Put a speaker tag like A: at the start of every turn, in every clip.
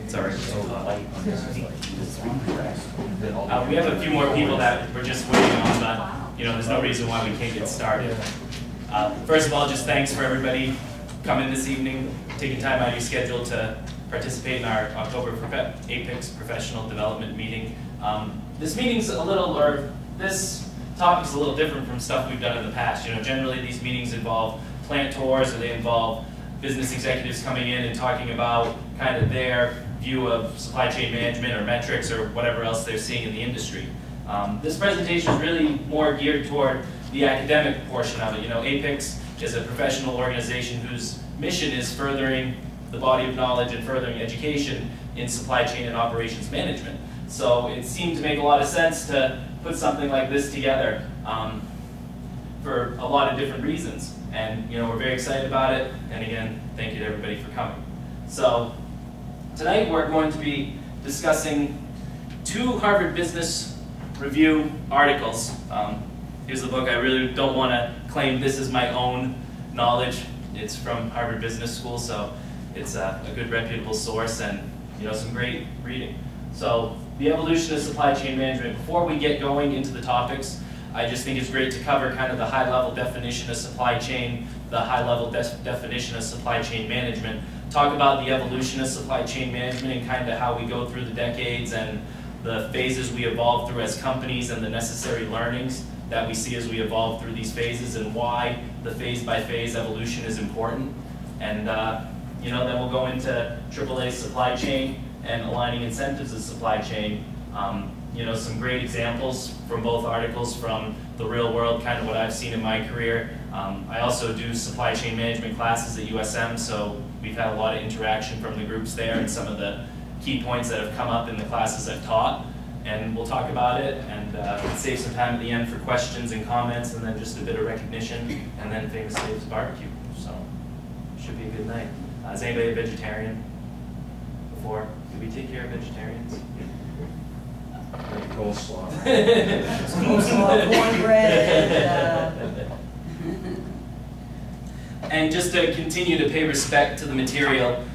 A: Sorry. We have a few more people that we're just waiting on, but there's no reason why we can't get started. First of all, just thanks for everybody coming this evening, taking time out of your schedule to participate in our October APICS professional development meeting. This meeting's this topic's a little different from stuff we've done in the past. Generally these meetings involve plant tours, or they involve business executives coming in and talking about kind of their view of supply chain management or metrics or whatever else they're seeing in the industry. This presentation is really more geared toward the academic portion of it. APICS is a professional organization whose mission is furthering the body of knowledge and furthering education in supply chain and operations management. So it seemed to make a lot of sense to put something like this together for a lot of different reasons. And we're very excited about it. And again, thank you to everybody for coming. So tonight we're going to be discussing 2 Harvard Business Review articles. Here's the book. I really don't want to claim this is my own knowledge. It's from Harvard Business School, so it's a good reputable source and some great reading. So the evolution of supply chain management. Before we get going into the topics, I just think it's great to cover kind of the high-level definition of supply chain, the high-level definition of supply chain management, talk about the evolution of supply chain management and kind of how we go through the decades and the phases we evolve through as companies and the necessary learnings that we see as we evolve through these phases and why the phase-by-phase evolution is important. And then we'll go into AAA supply chain and aligning incentives of supply chain. Some great examples from both articles from the real world, kind of what I've seen in my career. I also do supply chain management classes at USM, so we've had a lot of interaction from the groups there and some of the key points that have come up in the classes I've taught. And we'll talk about it and save some time at the end for questions and comments, and then just a bit of recognition, and then Famous Dave's barbecue. So should be a good night. Is anybody a vegetarian before? Did we take care of vegetarians?
B: Coleslaw.
C: Coleslaw, cornbread.
A: And just to continue to pay respect to the material,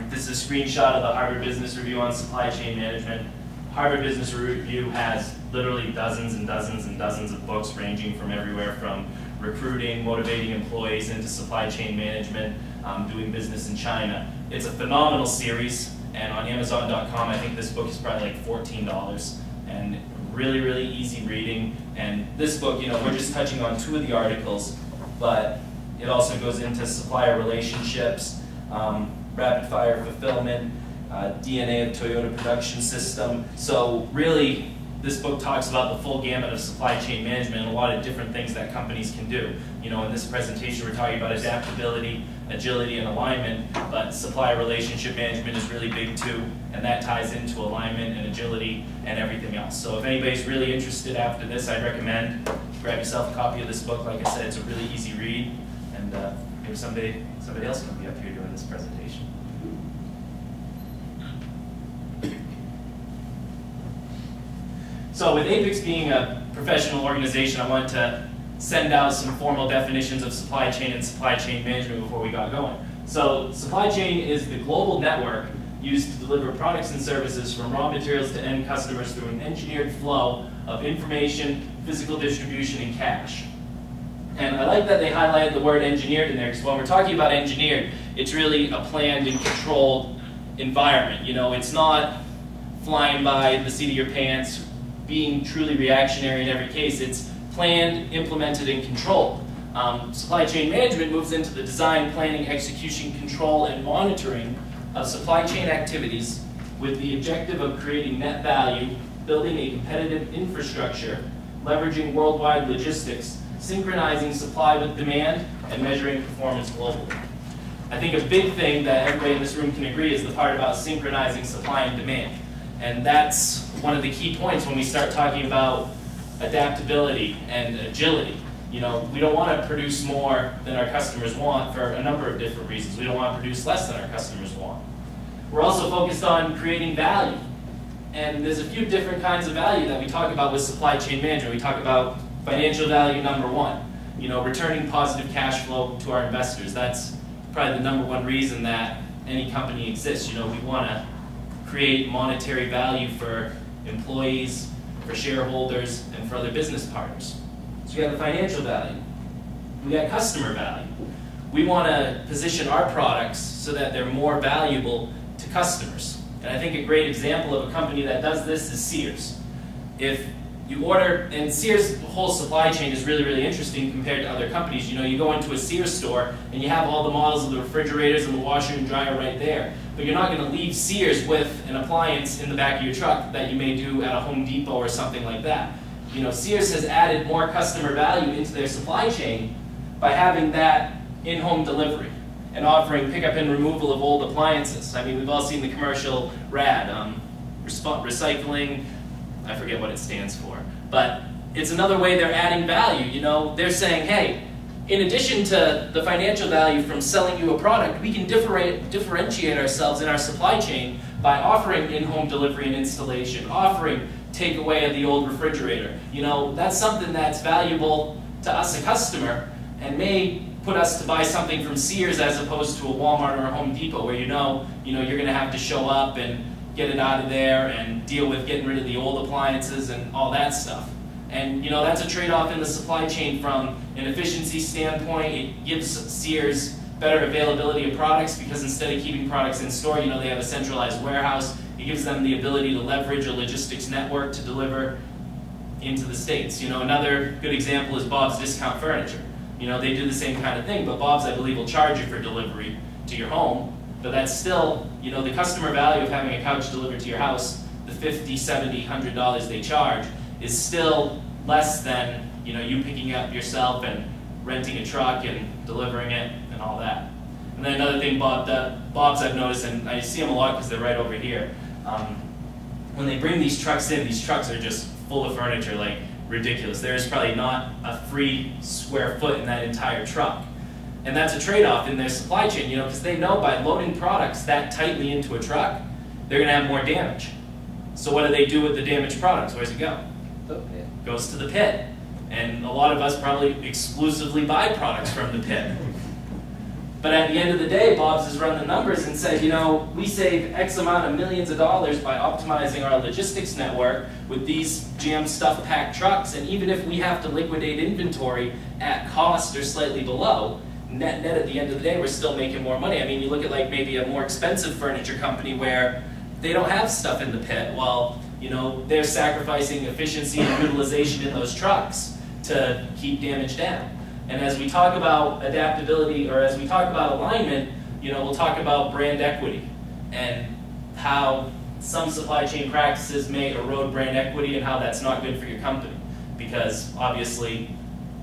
A: this is a screenshot of the Harvard Business Review on supply chain management. Harvard Business Review has literally dozens and dozens and dozens of books ranging from everywhere from recruiting, motivating employees into supply chain management, doing business in China. It's a phenomenal series, and on Amazon.com I think this book is probably like $14, and really, really easy reading. And this book, we're just touching on 2 of the articles, but it also goes into supplier relationships, rapid fire fulfillment, DNA of Toyota production system. So really, this book talks about the full gamut of supply chain management and a lot of different things that companies can do. In this presentation we're talking about adaptability, agility, and alignment, but supplier relationship management is really big too, and that ties into alignment and agility and everything else. So if anybody's really interested after this, I'd recommend grab yourself a copy of this book. Like I said, it's a really easy read, and maybe somebody else can be up here doing this presentation. So with APICS being a professional organization, I wanted to send out some formal definitions of supply chain and supply chain management before we got going. So supply chain is the global network used to deliver products and services from raw materials to end customers through an engineered flow of information, physical distribution, and cash. And I like that they highlighted the word engineered in there, because when we're talking about engineered, it's really a planned and controlled environment. It's not flying by the seat of your pants, being truly reactionary in every case. It's planned, implemented, and controlled. Supply chain management moves into the design, planning, execution, control, and monitoring of supply chain activities with the objective of creating net value, building a competitive infrastructure, leveraging worldwide logistics, synchronizing supply with demand, and measuring performance globally. I think a big thing that everybody in this room can agree is the part about synchronizing supply and demand. And that's one of the key points when we start talking about adaptability and agility. We don't want to produce more than our customers want for a number of different reasons. We don't want to produce less than our customers want. We're also focused on creating value. And there's a few different kinds of value that we talk about with supply chain management. We talk about financial value, number 1. Returning positive cash flow to our investors. That's probably the number 1 reason that any company exists. You know, we want to create monetary value for employees, for shareholders, and for other business partners. So we have the financial value. We got customer value. We want to position our products so that they're more valuable to customers. And I think a great example of a company that does this is Sears. If you order, and Sears' whole supply chain is really, really interesting compared to other companies. You know, you go into a Sears store and you have all the models of the refrigerators and the washer and dryer right there. But you're not going to leave Sears with an appliance in the back of your truck that you may do at a Home Depot or something like that. You know, Sears has added more customer value into their supply chain by having that in-home delivery and offering pickup and removal of old appliances. I mean, we've all seen the commercial RAD, recycling, I forget what it stands for. But it's another way they're adding value. You know, they're saying, hey, in addition to the financial value from selling you a product, we can differentiate ourselves in our supply chain by offering in-home delivery and installation, offering takeaway of the old refrigerator. You know, that's something that's valuable to us, a customer, and may put us to buy something from Sears as opposed to a Walmart or a Home Depot, where you know you're going to have to show up and get it out of there and deal with getting rid of the old appliances and all that stuff. And you know, that's a trade-off in the supply chain from an efficiency standpoint. It gives Sears better availability of products because instead of keeping products in store, you know, they have a centralized warehouse. It gives them the ability to leverage a logistics network to deliver into the States. You know, another good example is Bob's Discount Furniture. You know, they do the same kind of thing, but Bob's, I believe, will charge you for delivery to your home. But that's still, you know, the customer value of having a couch delivered to your house, the $50, $70, $100 they charge, is still less than, you know, you picking up yourself and renting a truck and delivering it and all that. And then another thing Bob's I've noticed, and I see them a lot because they're right over here, when they bring these trucks in, these trucks are just full of furniture, like ridiculous. There is probably not a free square foot in that entire truck. And that's a trade-off in their supply chain, you know, because they know by loading products that tightly into a truck, they're going to have more damage. So what do they do with the damaged products? Where does it go?
C: The pit.
A: Goes to the pit. And a lot of us probably exclusively buy products from the pit. But at the end of the day, Bob's has run the numbers and said, you know, we save X amount of millions of dollars by optimizing our logistics network with these jam stuff packed trucks, and even if we have to liquidate inventory at cost or slightly below, net at the end of the day, we're still making more money. I mean, you look at like maybe a more expensive furniture company where they don't have stuff in the pit. Well, you know, they're sacrificing efficiency and utilization in those trucks to keep damage down. And as we talk about adaptability, or as we talk about alignment, you know, we'll talk about brand equity and how some supply chain practices may erode brand equity and how that's not good for your company. Because obviously,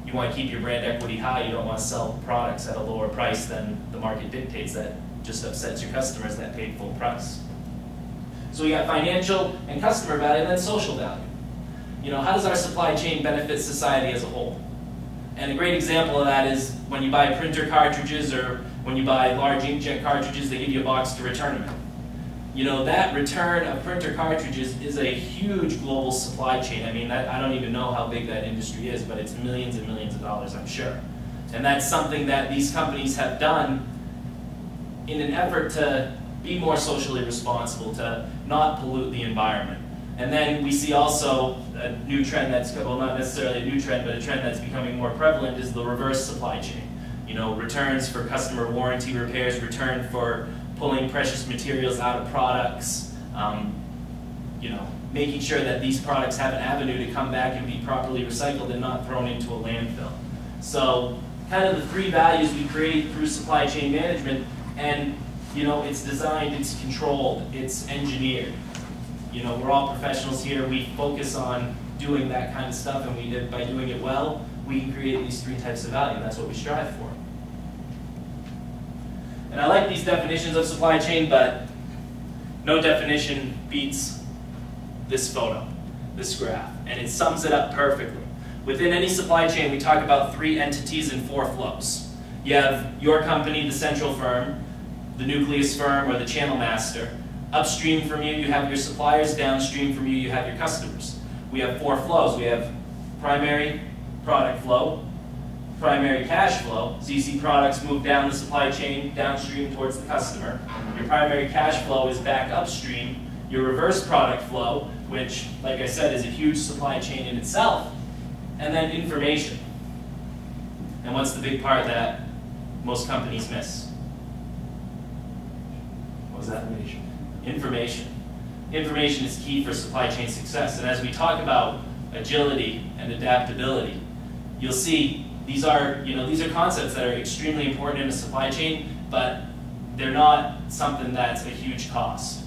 A: you want to keep your brand equity high. You don't want to sell products at a lower price than the market dictates. That just upsets your customers that paid full price. So we got financial and customer value, and then social value. You know, how does our supply chain benefit society as a whole? And a great example of that is when you buy printer cartridges or when you buy large inkjet cartridges, they give you a box to return them in. You know, that return of printer cartridges is a huge global supply chain. I mean, I don't even know how big that industry is, but it's millions and millions of dollars, I'm sure. And that's something that these companies have done in an effort to be more socially responsible, to not pollute the environment. And then we see also a new trend that's, well, not necessarily a new trend, but a trend that's becoming more prevalent is the reverse supply chain. You know, returns for customer warranty repairs, return for pulling precious materials out of products, you know, making sure that these products have an avenue to come back and be properly recycled and not thrown into a landfill. So kind of the three values we create through supply chain management, and you know, it's designed, it's controlled, it's engineered. You know, we're all professionals here. We focus on doing that kind of stuff, and by doing it well, we can create these three types of value. That's what we strive for. And I like these definitions of supply chain, but no definition beats this photo, this graph, and it sums it up perfectly. Within any supply chain, we talk about 3 entities and 4 flows. You have your company, the central firm, the nucleus firm, or the channel master. Upstream from you, you have your suppliers. Downstream from you, you have your customers. We have 4 flows. We have primary product flow, primary cash flow. So you see products move down the supply chain, downstream towards the customer. Your primary cash flow is back upstream. Your reverse product flow, which, like I said, is a huge supply chain in itself. And then information. And what's the big part that most companies miss? What was that? Information. Information is key for supply chain success. And as we talk about agility and adaptability, you'll see these are concepts that are extremely important in a supply chain, but they're not something that's a huge cost.